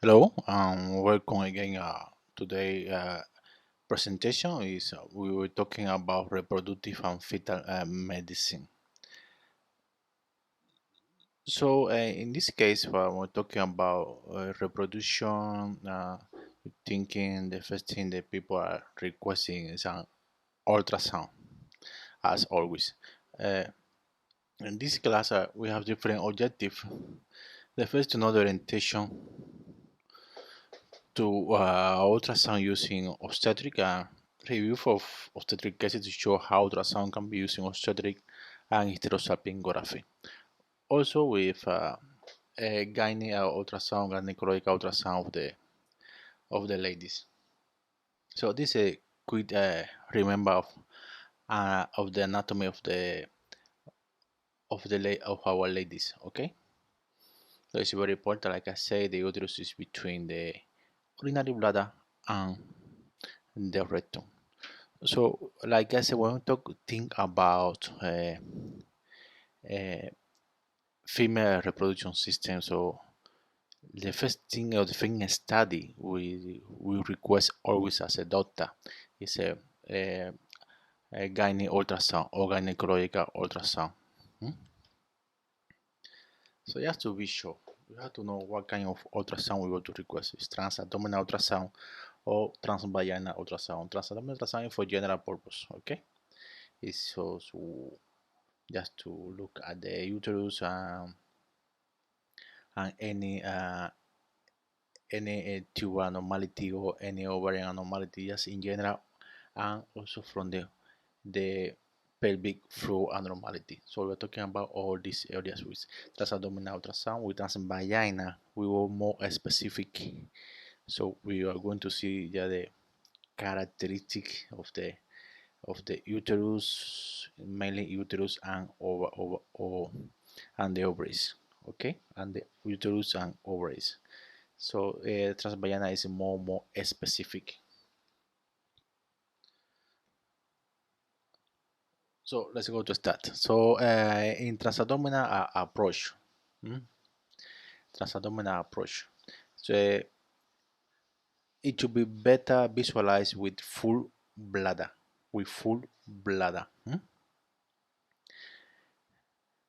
Hello, welcome again. Today presentation is we were talking about reproductive and fetal medicine. So in this case, we're talking about reproduction. Thinking the first thing that people are requesting is an ultrasound, as always. Uh, in this class, we have different objectives. The first to know the orientation to ultrasound using obstetric review of obstetric cases to show how ultrasound can be used in obstetric and hysterosalpingography. Also with a gynae ultrasound and anechoic ultrasound of the ladies. So this is a quick remember of the anatomy of our ladies. Okay, so it's very important. Like I say, the uterus is between the urinary bladder and the rectum. So, like I said, when we think about uh, female reproduction system, so the first thing or the first study we request always as a doctor is a gynae ultrasound or gynecological ultrasound. Hmm? So just to be sure, we have to know what kind of ultrasound we want to request. Is transabdominal ultrasound or transvaginal ultrasound. Transabdominal ultrasound is for general purpose, okay? It's so just to look at the uterus and any tube abnormality or any ovarian abnormality just in general, and also from the pelvic floor abnormality. So we're talking about all these areas with transabdominal ultrasound. With transvagina we were more specific, so we are going to see the characteristic of the uterus, mainly uterus and and the ovaries. Okay, and the uterus and ovaries. So transvaginal is more specific. So let's go to start. So in transabdominal approach, mm, transabdominal approach. So it should be better visualized with full bladder, with full bladder.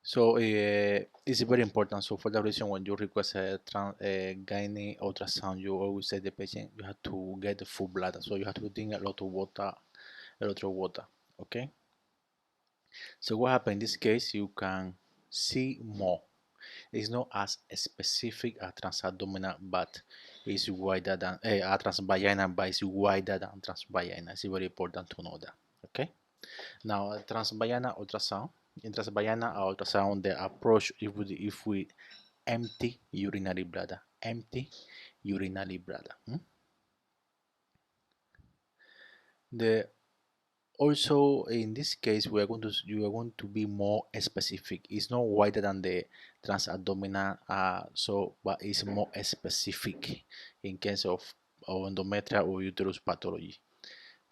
So it's very important. So for that reason, when you request a gynae ultrasound, you always say the patient you have to get the full bladder. So you have to drink a lot of water. Okay. So what happens in this case? You can see more. It's not as specific as transabdominal, but it's wider than a transvaginal, but it's wider than transvaginal. It's very important to know that. Okay. Now, transvaginal ultrasound. In transvaginal ultrasound, the approach if we empty urinary bladder, empty urinary bladder. The Also in this case you are going to be more specific. It's not wider than the transabdominal, so but it's more specific in case of endometrial or uterus pathology.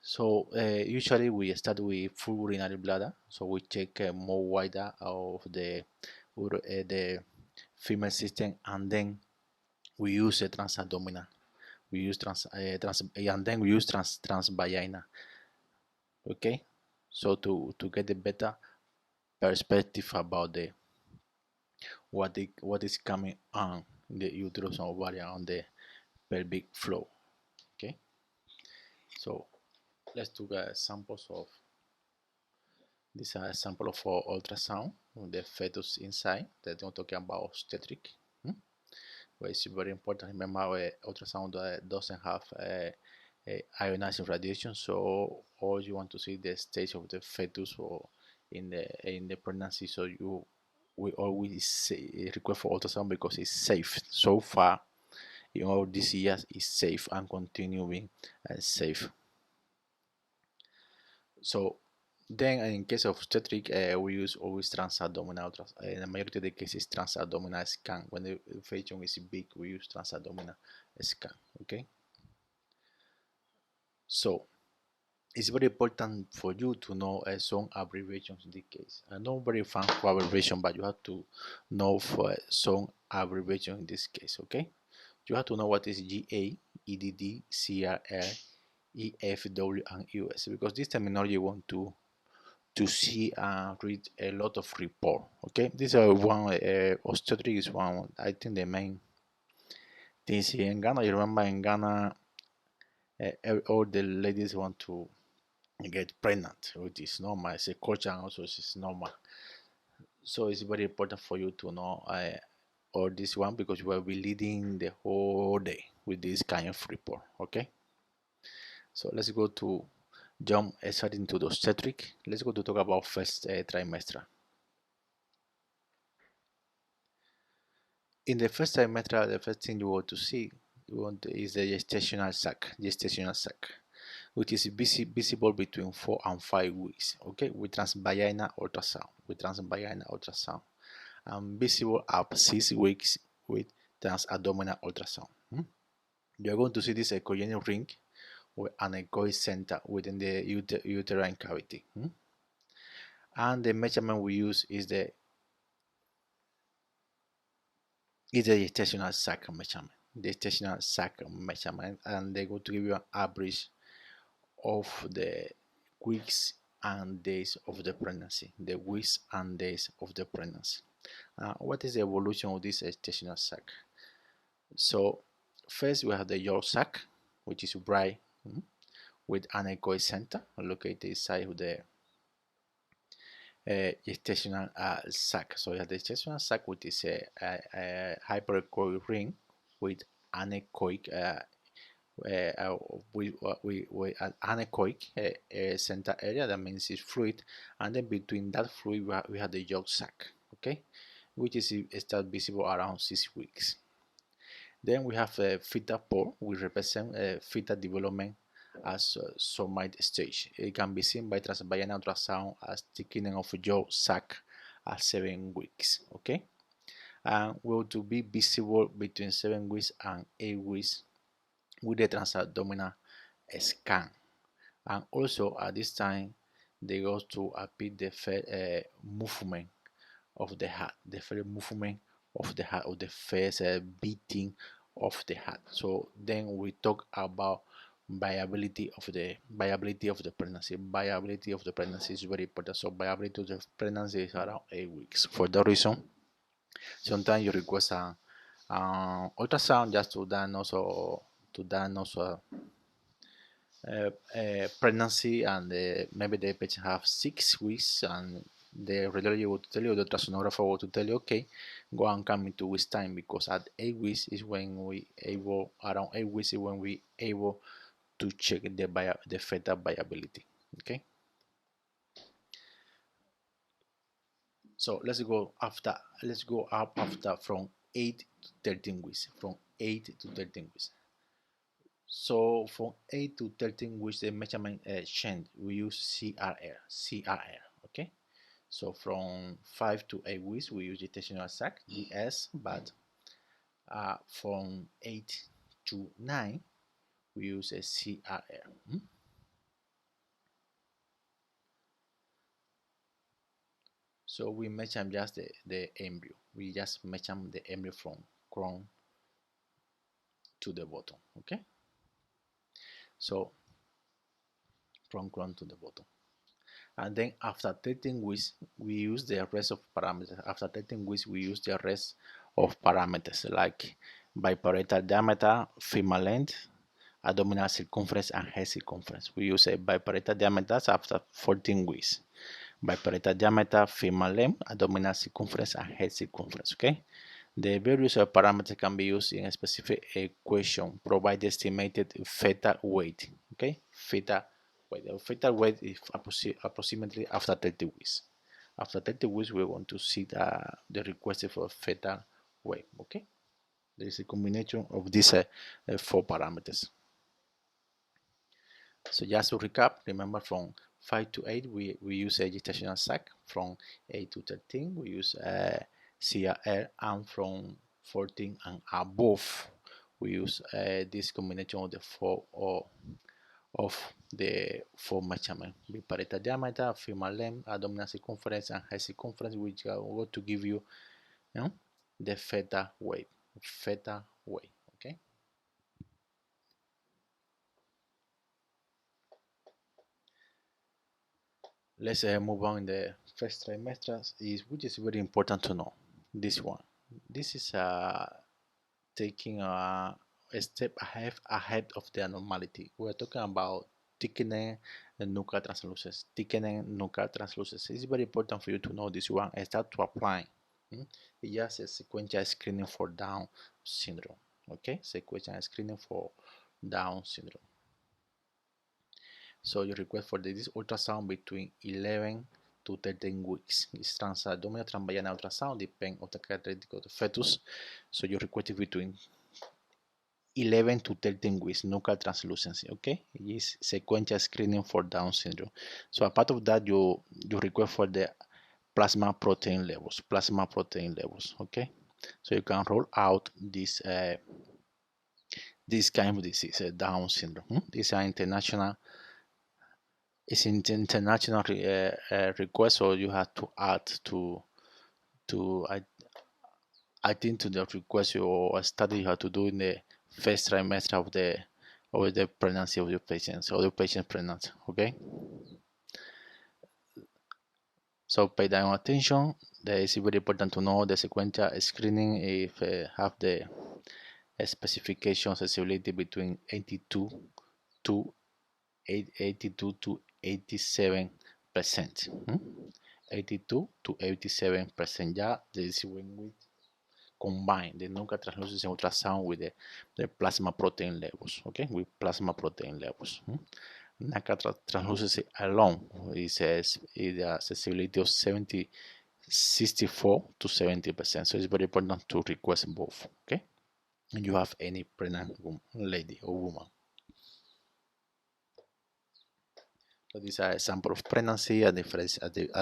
So usually we start with full urinary bladder, so we check more wider of the female system, and then we use a transabdominal. We use and then we use transvaginal. Okay, so to get a better perspective about the what is coming on the uterus and ovarian on the pelvic floor. Okay, so let's do samples of this sample of ultrasound of the fetus inside that we're talking about obstetric. Well, it's very important. Remember, ultrasound doesn't have ionizing radiation, so all you want to see the stage of the fetus or in the pregnancy. So we always request for ultrasound because it's safe. So far, in all these years, it's safe and continuing safe. So then, in case of obstetric, we use always transabdominal. In the majority of the cases, transabdominal scan. When the infection is big, we use transabdominal scan. Okay. So it's very important for you to know some abbreviations in this case. I'm not very fan for abbreviation, but you have to know for some abbreviation in this case. Okay. you have to know what is GA, EDD, CRL, EFW, and US, because this terminology you want to see and read a lot of report. Okay, this is one obstetric is one, I think, the main things here in Ghana. You remember in Ghana, all the ladies want to get pregnant, which is normal. It's a culture, and also it's normal. So it's very important for you to know all this one, because you will be leading the whole day with this kind of report. Okay, so let's go to jump straight into the obstetric. Let's go to talk about first trimester. In the first trimester, the first thing you want to see is the gestational sac, which is visible between 4 and 5 weeks. Okay, with transvaginal ultrasound, and visible up 6 weeks with transabdominal ultrasound. You are going to see this echogenic ring with an anechoic center within the uterine cavity. And the measurement we use is the gestational sac measurement. The gestational sac measurement, and they're going to give you an average of the weeks and days of the pregnancy. The weeks and days of the pregnancy. What is the evolution of this gestational sac? So first we have the Yolk Sac, which is bright with an anechoic center located inside of the gestational sac. So you have the gestational sac, which is a hyperechoic ring with anechoic with an anechoic center area. That means it's fluid, and then between that fluid we have the Yolk Sac, okay, which is start visible around 6 weeks. Then we have a fetal pole, which represent fetal development as a somite stage. It can be seen by transvaginal ultrasound as thickening of Yolk Sac at 7 weeks. Okay, and will to be visible between 7 weeks and 8 weeks with the transabdominal scan. And also at this time they go to appear the movement of the heart, the first movement of the heart, or the first beating of the heart. So then we talk about viability of the pregnancy. Viability of the pregnancy is very important. So viability of the pregnancy is around 8 weeks. For that reason, sometimes you request an ultrasound just to diagnose pregnancy, and maybe the patient have 6 weeks, and the radiology will tell you, the ultrasonographer will tell you, okay, go and come in 2 weeks time, because at 8 weeks is when we able to check the fetal viability. Okay, so let's go up after from 8 to 13 weeks. So from 8 to 13 weeks, the measurement change. We use CRL. Okay, so from 5 to 8 weeks we use gestational sac, GS, but from 8 to 9 we use a CRL. So we measure just the embryo. We just measure the embryo from crown to the bottom. Okay, so from crown to the bottom. And then after 13 weeks we use the rest of parameters. After 13 weeks we use the rest of parameters like biparietal diameter, female length, abdominal circumference, and head circumference. We use a biparietal diameter after 14 weeks. Biparietal diameter, female length, abdominal circumference, and head circumference. Okay, the various parameters can be used in a specific equation, provide estimated fetal weight. Okay, fetal weight. The fetal weight is approximately after 30 weeks. After 30 weeks, we want to see the requested for fetal weight. Okay, there is a combination of these 4 parameters. So just to recap, remember from 5 to 8 we use a gestational sac. From 8 to 13 we use CRL, and from 14 and above we use this combination of the 4 measurements: biparietal diameter, female length, abdominal circumference, and head circumference, which are going to give you, the fetal weight. Okay. Let's move on in the first trimester, which is very important to know. This one. This is taking a step ahead of the abnormality. We're talking about thickening and nuchal translucence. Thickening nuchal translucence. It's very important for you to know this one and start to apply. It's just a sequential screening for Down syndrome. Okay, sequential screening for Down syndrome. So you request for this ultrasound between 11 to 13 weeks. It's transabdominal transvaginal ultrasound, depending on the characteristic of the fetus. So you request it between 11 to 13 weeks, nuchal translucency. Okay, it is sequential screening for Down syndrome. So a part of that, you request for the plasma protein levels. Okay, so you can roll out this kind of disease, Down syndrome. These are international. It's an international request, so you have to add to I think to the request or study you have to do in the first trimester of the pregnancy of your patients or the patient pregnant. Okay, so pay down attention. It's very important to know the sequential screening if have the specification sensibility between 82 to 87%. 82 to 87%. Yeah, this is when we combine the nuchal translucency ultrasound with the plasma protein levels. Okay, with plasma protein levels. Nuchal translucency alone is a sensibility of 64 to 70%. So it's very important to request both. Okay, and you have any pregnant lady or woman. So these are a sample of pregnancy at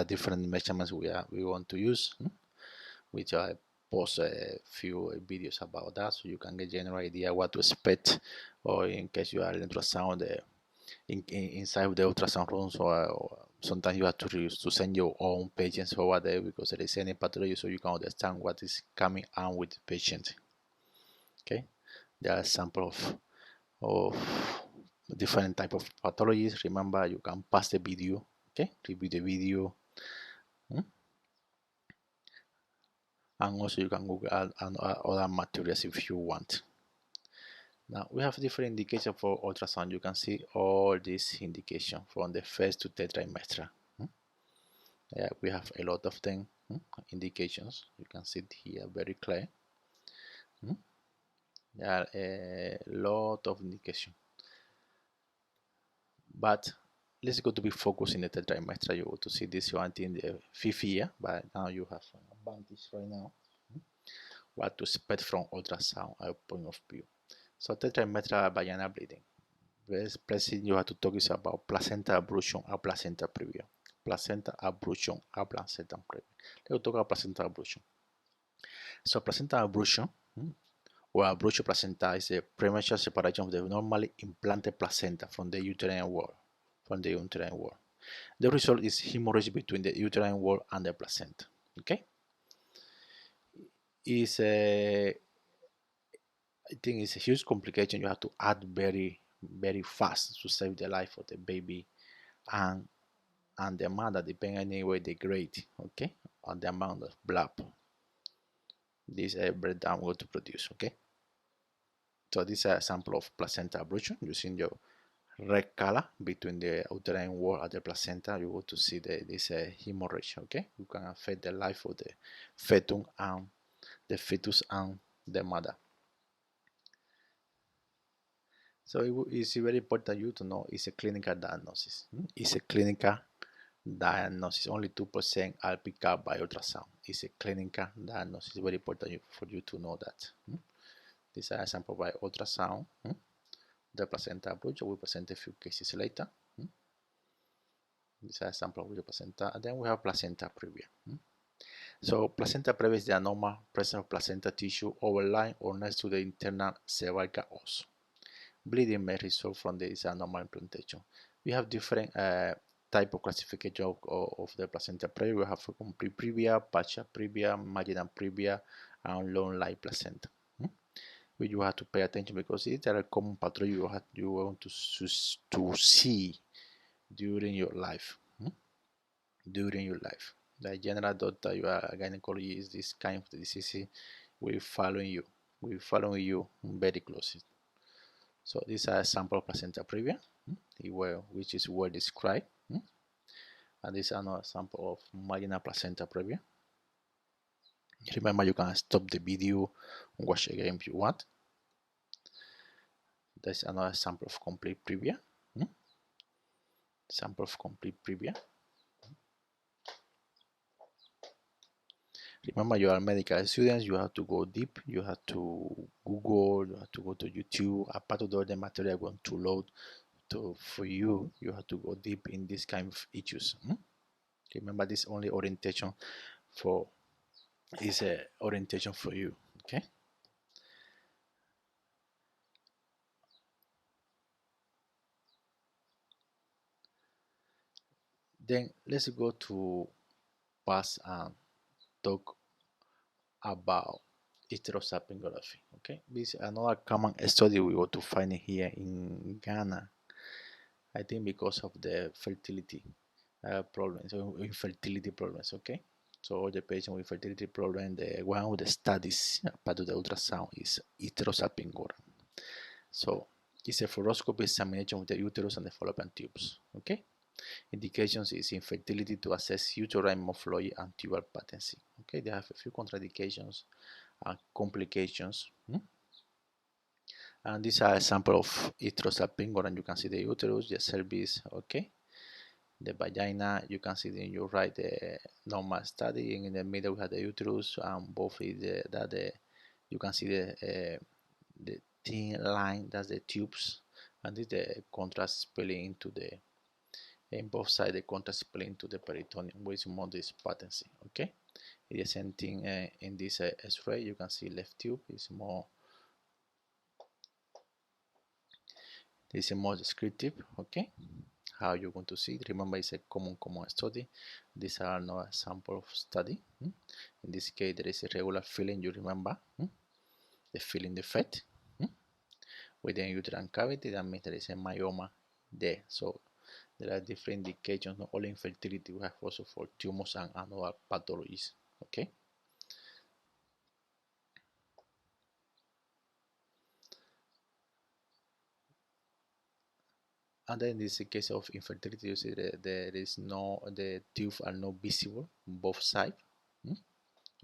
different measurements we want to use, which I post a few videos about that, so you can get general idea what to expect, or in case you are in ultrasound inside of the ultrasound room. So sometimes you have to send your own patients over there because there is any pathology, so you can understand what is coming on with the patient. Okay, there are sample of different type of pathologies. Remember, you can pass the video. Okay, review the video, and also you can Google other materials if you want. Now we have different indications for ultrasound. You can see all these indications from the first to third trimester. Yeah, we have a lot of them. Indications. You can see it here very clear. There are a lot of indications. But let's go to be focused in the third trimester. You go to see this one in the fifth year, but now you have an advantage right now. What to expect from ultrasound point of view. So third trimester vaginal bleeding. First place you have to talk is about placenta abrasion or placenta previa. Placenta abrasion or placenta previa. Let's talk about placenta abrasion. So placenta abrasion or abruption placenta is a premature separation of the normally implanted placenta from the uterine wall. The result is hemorrhage between the uterine wall and the placenta. Okay, I think it's a huge complication. You have to act very fast to save the life of the baby and the mother, depending on anyway the grade, okay, on the amount of blood this breakdown will to produce. Okay, so this is a sample of placenta abrasion using your red color between the uterine wall and the placenta. You want to see this hemorrhage. Okay, you can affect the life of the fetus and the mother. So it's very important you to know it's a clinical diagnosis. It's a clinical diagnosis. Only 2% are picked up by ultrasound. It's a clinical diagnosis. It's very important for you to know that. This is a sample by ultrasound. The placenta approach. We present a few cases later. This is a sample of the placenta. And then we have placenta previa. So placenta previa is the abnormal presence of placenta tissue overlying or next to the internal cervical os. Bleeding may result from this abnormal implantation. We have different type of classification of the placenta previa. We have complete previa, partial previa, marginal previa, and long life placenta. Which you have to pay attention because it's a common pathology you want to see during your life. during your life. The general doctor, you are a gynecologist, this kind of disease will follow you. Will follow you very closely. So these are a sample of placenta previa, which is well described. And this is another sample of marginal placenta previa. Remember, you can stop the video and watch again if you want. There's another sample of complete previa. Sample of complete previa. Remember, you are medical students, you have to go deep, you have to Google, you have to go to YouTube. Apart of all the material I'm going to load for you, you have to go deep in this kind of issues. Remember, this only orientation for is a orientation for you. Okay. Then let's go to pass and talk about heterosapingography. Okay, this is another common study we want to find here in Ghana. I think because of the fertility problems or infertility problems. Okay, so the patient with fertility problem, the one of the studies part of the ultrasound is heterosapingogram. So it's a fluoroscopy examination of the uterus and the fallopian tubes. Okay. Indications is infertility to assess uterine morphology and tubal patency. Okay, they have a few contraindications and complications. And these are a sample of heterosapingogram. You can see the uterus, the cervix, okay, the vagina. You can see in your right the normal study, and in the middle we have the uterus, and both is you can see the thin line, that's the tubes, and this the contrast spilling into the in both sides the contrast spilling to the peritoneum, which more this patency. Okay, the same thing in this X-ray. You can see left tube is more. This is more descriptive. Okay, how you're going to see it. Remember, it's a common study. These are not a sample of study. In this case, there is a regular filling. You remember the filling the fat within uterine cavity. That means there is a myoma there. So there are different indications, not only infertility, we have also for tumors and other pathologies. Okay. And then in this case of infertility, you see that the tubes are not visible on both sides.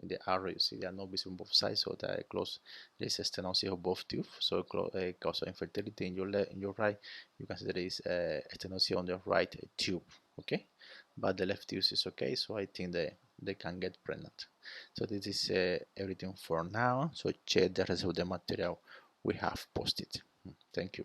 In the arrow, you see they are not visible on both sides, so they are close. There is a stenosis of both tubes, so cause of infertility. In your right, you can see there is a stenosis on the right tube. Okay, but the left tube is okay, so I think they can get pregnant. So this is everything for now. So check the rest of the material we have posted. Thank you.